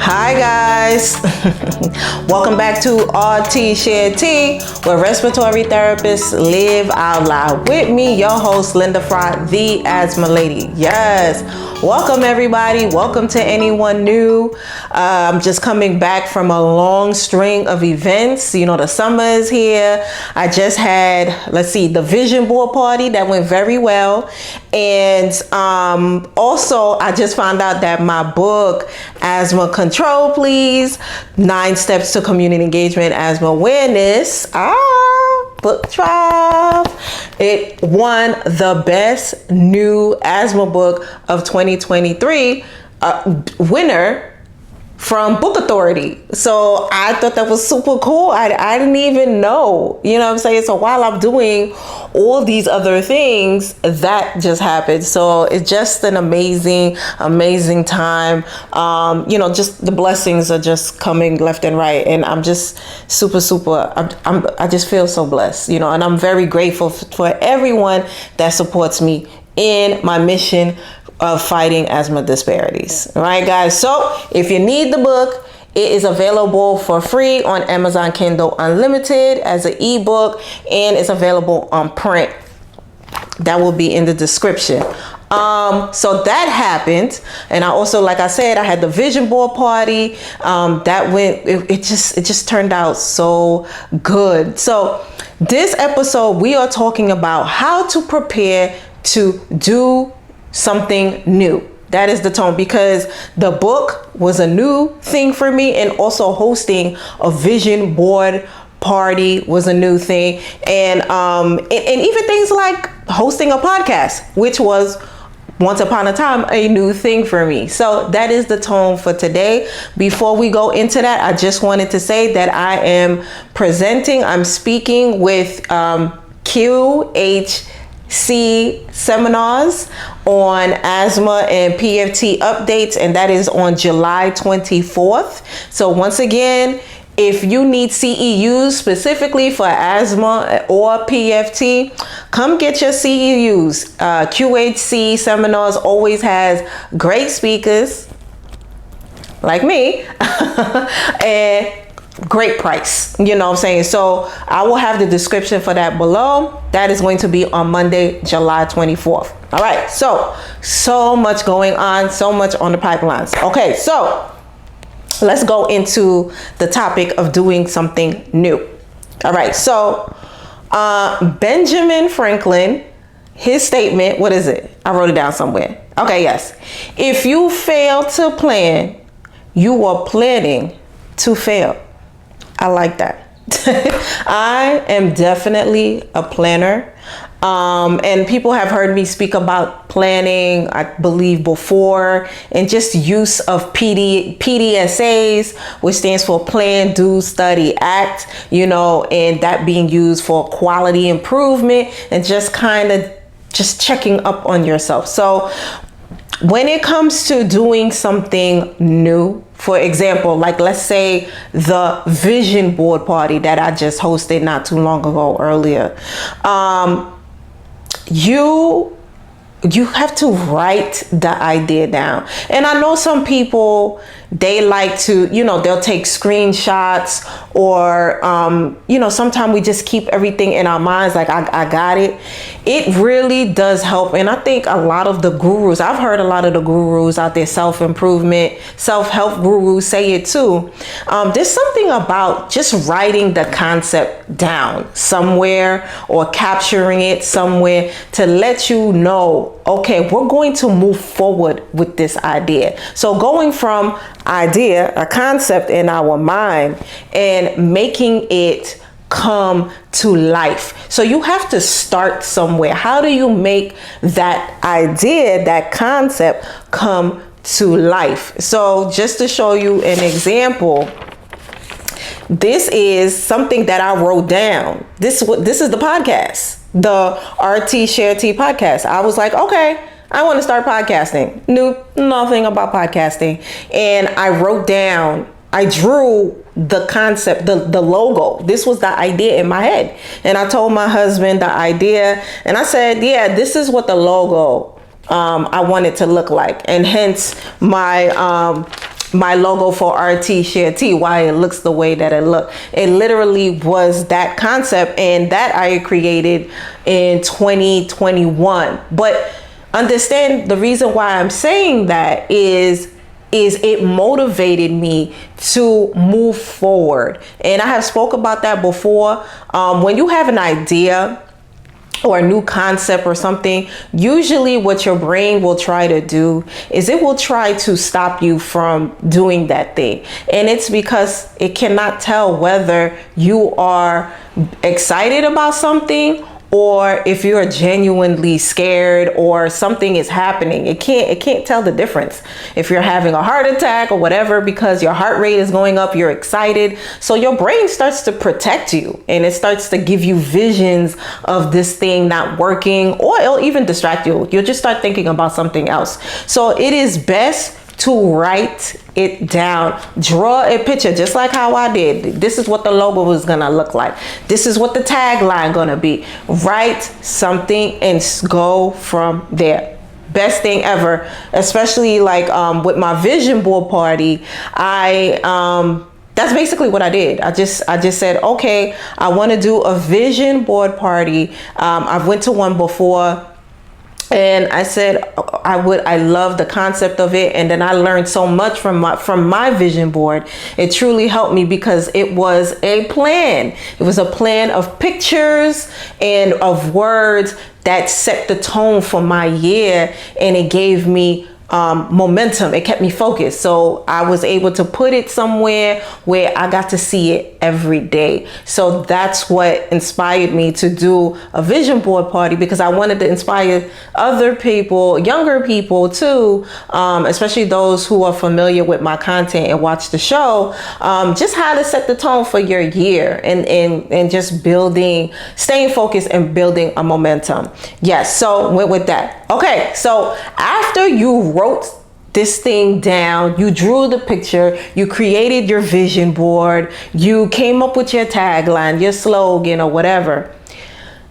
Hi guys, welcome back to Rts Share Tea, where respiratory therapists live out loud. With me, your host Linda Fry, the asthma lady. Yes, welcome everybody. Welcome to anyone new. I'm just coming back from a long string of events. You know, the summer is here. I just had, the vision board party that went very well. And also, I just found out that my book, Asthma Control Please, 9 Steps to Community Engagement, Asthma Awareness, book drop. It won the best new asthma book of 2023 winner from Book Authority. So I thought that was super cool. I didn't even know, you know what I'm saying? So while I'm doing all these other things, that just happened. So it's just an amazing time. Just the blessings are just coming left and right. And I'm just I just feel so blessed, and I'm very grateful for everyone that supports me in my mission of fighting asthma disparities. All right, guys. So if you need the book, it is available for free on Amazon Kindle Unlimited as an ebook, and it's available on print. That will be in the description. So that happened, and I also, like I said, I had the vision board party. It just turned out so good. So this episode, we are talking about how to prepare to do something new. That is the tone, because the book was a new thing for me, and also hosting a vision board party was a new thing, and even things like hosting a podcast, which was once upon a time a new thing for me. So that is the tone for today. Before we go into that, I just wanted to say that I'm speaking with QHC seminars on asthma and PFT updates, and that is on July 24th. So once again, if you need CEUs specifically for asthma or PFT, come get your CEUs. QHC seminars always has great speakers like me and great price, you know what I'm saying? So I will have the description for that below. That is going to be on Monday, July 24th. All right, so much going on, so much on the pipelines. Okay, so let's go into the topic of doing something new. All right, so Benjamin Franklin, his statement, what is it? I wrote it down somewhere. Okay, yes. If you fail to plan, you are planning to fail. I like that. I am definitely a planner. And people have heard me speak about planning, I believe, before, and just use of PDSAs, which stands for Plan, Do, Study, Act, and that being used for quality improvement and just checking up on yourself. So when it comes to doing something new, for example, like let's say the vision board party that I just hosted not too long ago earlier, you have to write the idea down. And I know some people, they like to, they'll take screenshots, or, sometimes we just keep everything in our minds, like I got it. It really does help. And I think a lot of the gurus, I've heard a lot of the gurus out there, self-improvement, self-help gurus say it too. There's something about just writing the concept down somewhere or capturing it somewhere to let you know, okay, we're going to move forward with this idea. So going from idea, a concept in our mind, and making it come to life. So you have to start somewhere. How do you make that idea, that concept, come to life? So just to show you an example, this is something that I wrote down. This is the podcast, the Rts Share Tea Podcast. I was like, okay, I want to start podcasting. Knew nothing about podcasting. And I drew the concept, the logo. This was the idea in my head. And I told my husband the idea. And I said, yeah, this is what the logo I want it to look like. And hence my my logo for Rts Share Tea, why it looks the way that it looked. It literally was that concept, and that I created in 2021. But understand, the reason why I'm saying that is it motivated me to move forward. And I have spoke about that before. When you have an idea or a new concept or something, usually what your brain will try to do is it will try to stop you from doing that thing. And it's because it cannot tell whether you are excited about something or if you're genuinely scared or something is happening. It can't tell the difference. If you're having a heart attack or whatever, because your heart rate is going up, you're excited. So your brain starts to protect you, and it starts to give you visions of this thing not working, or it'll even distract you. You'll just start thinking about something else. So it is best to write it down. Draw a picture, just like how I did. This is what the logo was gonna look like. This is what the tagline gonna be. Write something and go from there. Best thing ever, especially like with my vision board party. That's basically what I did. I just said, okay, I want to do a vision board party. I've went to one before. And I said, I love the concept of it. And then I learned so much from my vision board. It truly helped me because it was a plan. It was a plan of pictures and of words that set the tone for my year. And it gave me momentum. It kept me focused. So I was able to put it somewhere where I got to see it every day. So that's what inspired me to do a vision board party, because I wanted to inspire other people, younger people too, especially those who are familiar with my content and watch the show, just how to set the tone for your year and just staying focused and building a momentum. Yes. So went with that. Okay. So after you wrote this thing down, you drew the picture, you created your vision board, you came up with your tagline, your slogan or whatever.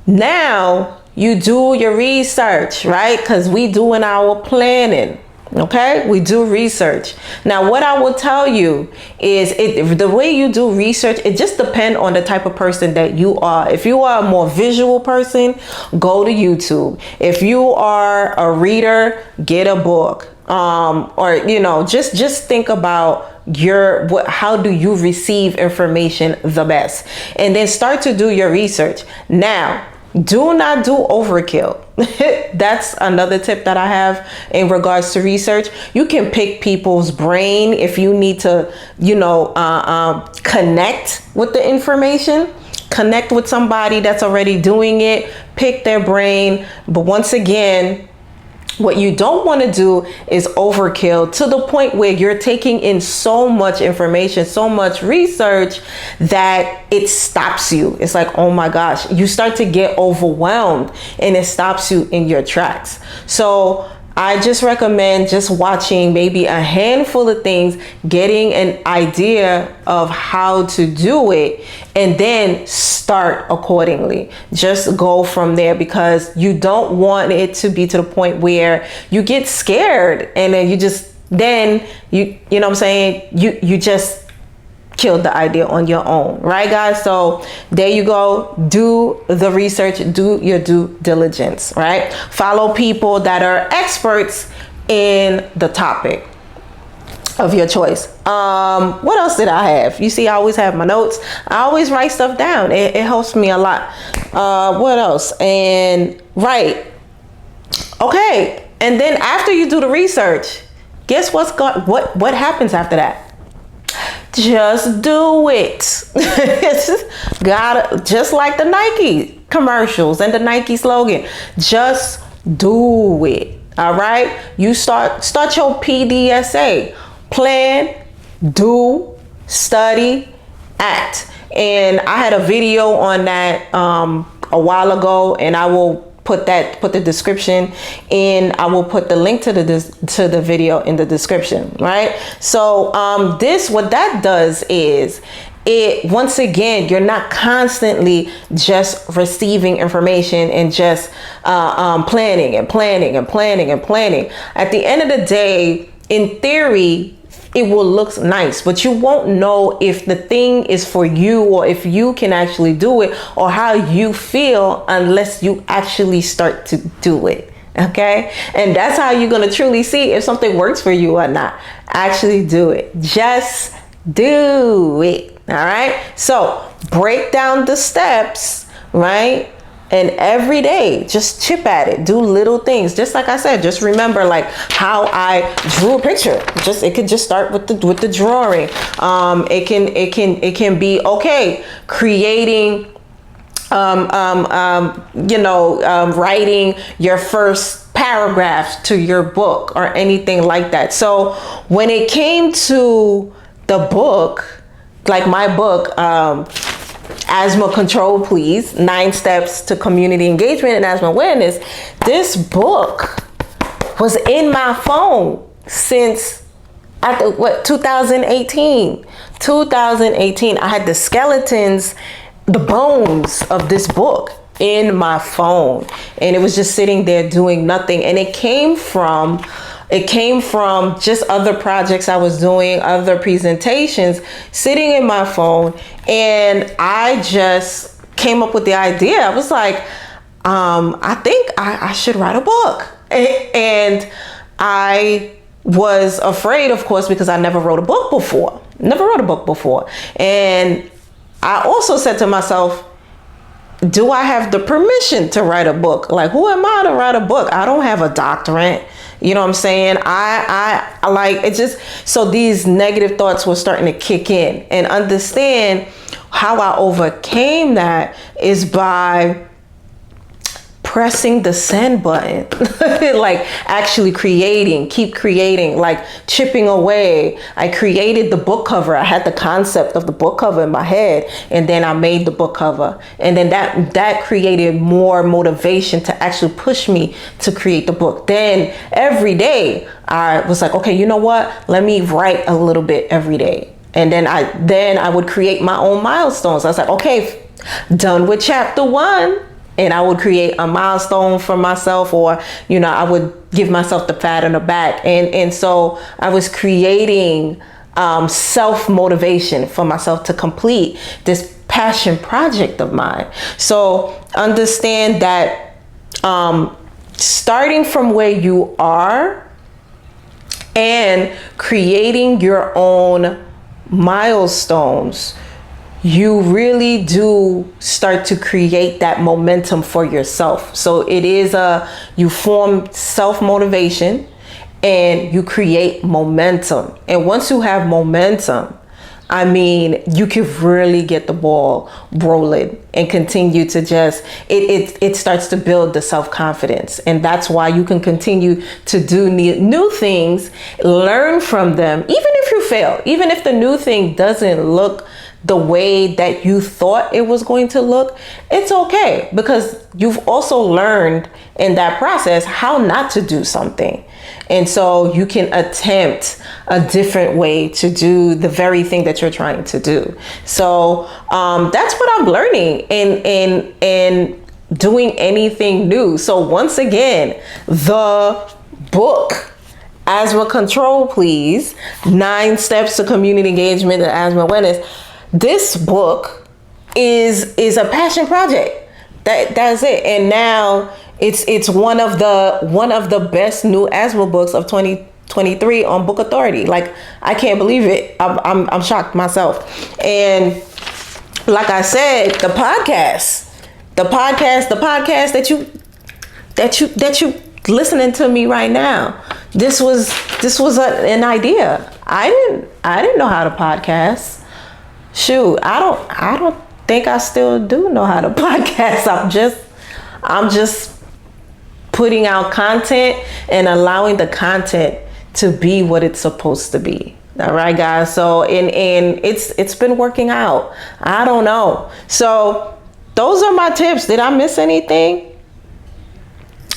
Now you do your research, right? Because we doing our planning. Okay, we do research. Now, what I will tell you is the way you do research, it just depends on the type of person that you are. If you are a more visual person, go to YouTube. If you are a reader, get a book. Or, just think about how do you receive information the best, and then start to do your research. Now, do not do overkill. That's another tip that I have in regards to research. You can pick people's brain if you need to, connect with the information. Connect with somebody that's already doing it. Pick their brain. But once again, what you don't want to do is overkill to the point where you're taking in so much information, so much research that it stops you. It's like, oh my gosh, you start to get overwhelmed and it stops you in your tracks. So I just recommend just watching maybe a handful of things, getting an idea of how to do it, and then start accordingly. Just go from there, because you don't want it to be to the point where you get scared and then you know what I'm saying? You just killed the idea on your own, right guys? So there you go. Do the research, do your due diligence, right? Follow people that are experts in the topic of your choice. What else did I have? You see, I always have my notes. I always write stuff down. It helps me a lot. What else? And right. Okay. And then after you do the research, guess what happens after that? Just do it. Just like the Nike commercials and the Nike slogan, just do it. All right. You start your PDSA. Plan, do, study, act. And I had a video on that a while ago, and I will put the description in. I will put the link to the video in the description, right? So what that does is, once again, you're not constantly just receiving information and just planning and planning and planning and planning. At the end of the day, in theory, it will look nice, but you won't know if the thing is for you or if you can actually do it or how you feel unless you actually start to do it. Okay. And that's how you're going to truly see if something works for you or not. Actually do it. Just do it. All right. So break down the steps, right? And every day, just chip at it. Do little things. Just like I said, just remember like how I drew a picture. It could just start with the drawing. It can be okay. Creating, writing your first paragraph to your book or anything like that. So when it came to the book, like my book, Asthma Control Please, 9 Steps to Community Engagement and Asthma Awareness, this book was in my phone since 2018. 2018, I had the skeletons, the bones of this book in my phone, and it was just sitting there doing nothing. And it came from just other projects I was doing, other presentations sitting in my phone. And I just came up with the idea. I was like, I think I should write a book. And I was afraid, of course, because I never wrote a book before. And I also said to myself, do I have the permission to write a book? Like, who am I to write a book? I don't have a doctorate. You know what I'm saying? I like it. Just so these negative thoughts were starting to kick in, and understand how I overcame that is by pressing the send button, like actually keep creating, like chipping away. I created the book cover. I had the concept of the book cover in my head, and then I made the book cover. And then that created more motivation to actually push me to create the book. Then every day I was like, okay, you know what? Let me write a little bit every day. And then I would create my own milestones. I was like, okay, done with chapter 1. And I would create a milestone for myself, or, I would give myself the pat on the back. And so I was creating self-motivation for myself to complete this passion project of mine. So understand that starting from where you are and creating your own milestones, you really do start to create that momentum for yourself. So it is you form self-motivation and you create momentum. And once you have momentum, I mean, you can really get the ball rolling and continue to just, it starts to build the self-confidence. And that's why you can continue to do new things, learn from them, even if you fail, even if the new thing doesn't look the way that you thought it was going to look, it's okay, because you've also learned in that process how not to do something. And so you can attempt a different way to do the very thing that you're trying to do. So that's what I'm learning in doing anything new. So once again, the book, Asthma Control Please, 9 Steps to Community Engagement and Asthma Awareness. This book is a passion project. That's it. And now it's one of the best new asthma books of 2023 on Book Authority. Like, I can't believe it. I'm shocked myself. And like I said, the podcast that you listening to me right now. This was an idea. I didn't know how to podcast. Shoot, I don't think I still do know how to podcast. I'm just putting out content and allowing the content to be what it's supposed to be. All right, guys. So and it's been working out. I don't know. So those are my tips. Did I miss anything?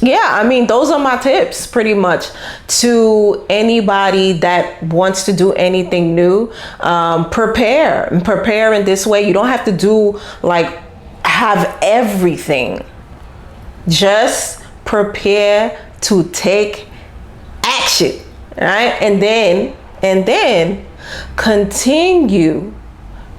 Yeah, I mean, those are my tips pretty much to anybody that wants to do anything new. Prepare in this way. You don't have to have everything. Just prepare to take action, right? And And then continue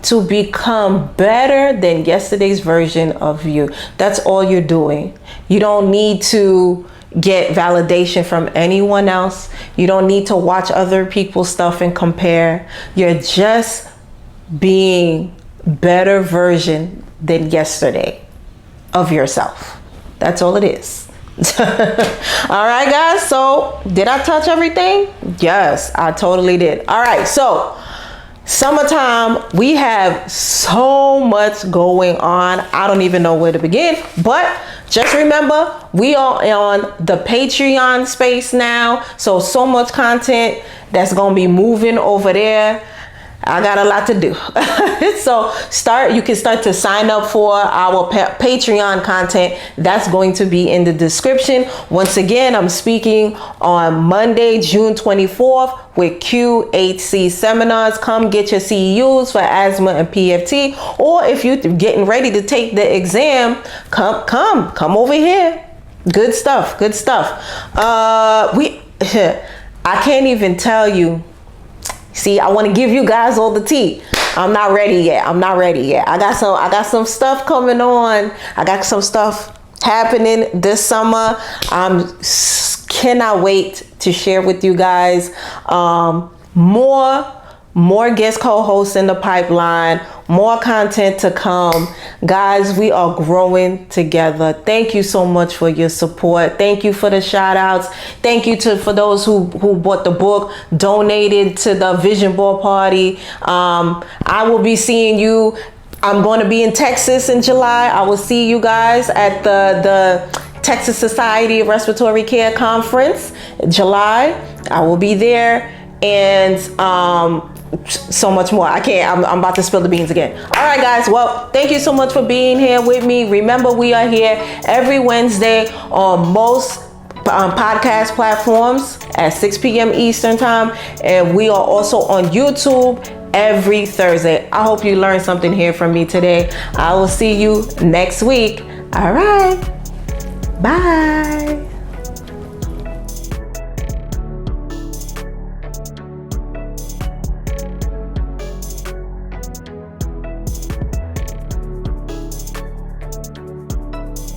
to become better than yesterday's version of you. That's all you're doing. You don't need to get validation from anyone else. You don't need to watch other people's stuff and compare. You're just being better version than yesterday of yourself. That's all it is. All right, guys. So did I touch everything? Yes, I totally did. All right. So summertime, we have so much going on. I don't even know where to begin, but just remember, we are on the Patreon space now. So much content that's going to be moving over there. I got a lot to do. So you can start to sign up for our Patreon content. That's going to be in the description. Once again, I'm speaking on Monday, June 24th with QHC seminars. Come get your CEUs for asthma and PFT. Or if you're getting ready to take the exam, come over here. Good stuff. I can't even tell you. See, I want to give you guys all the tea. I'm not ready yet. I got some stuff coming on. I got some stuff happening this summer. Cannot wait to share with you guys. More guest co-hosts in the pipeline, more content to come. Guys, we are growing together. Thank you so much for your support. Thank you for the shout outs. Thank you for those who bought the book, donated to the vision board party. I will be seeing you. I'm going to be in Texas in July. I will see you guys at the Texas Society of Respiratory Care Conference in July. I will be there. And so much more. I'm about to spill the beans again. All right, guys. Well, thank you so much for being here with me. Remember, we are here every Wednesday on most podcast platforms at 6 p.m. Eastern time. And we are also on YouTube every Thursday. I hope you learned something here from me today. I will see you next week. All right. Bye.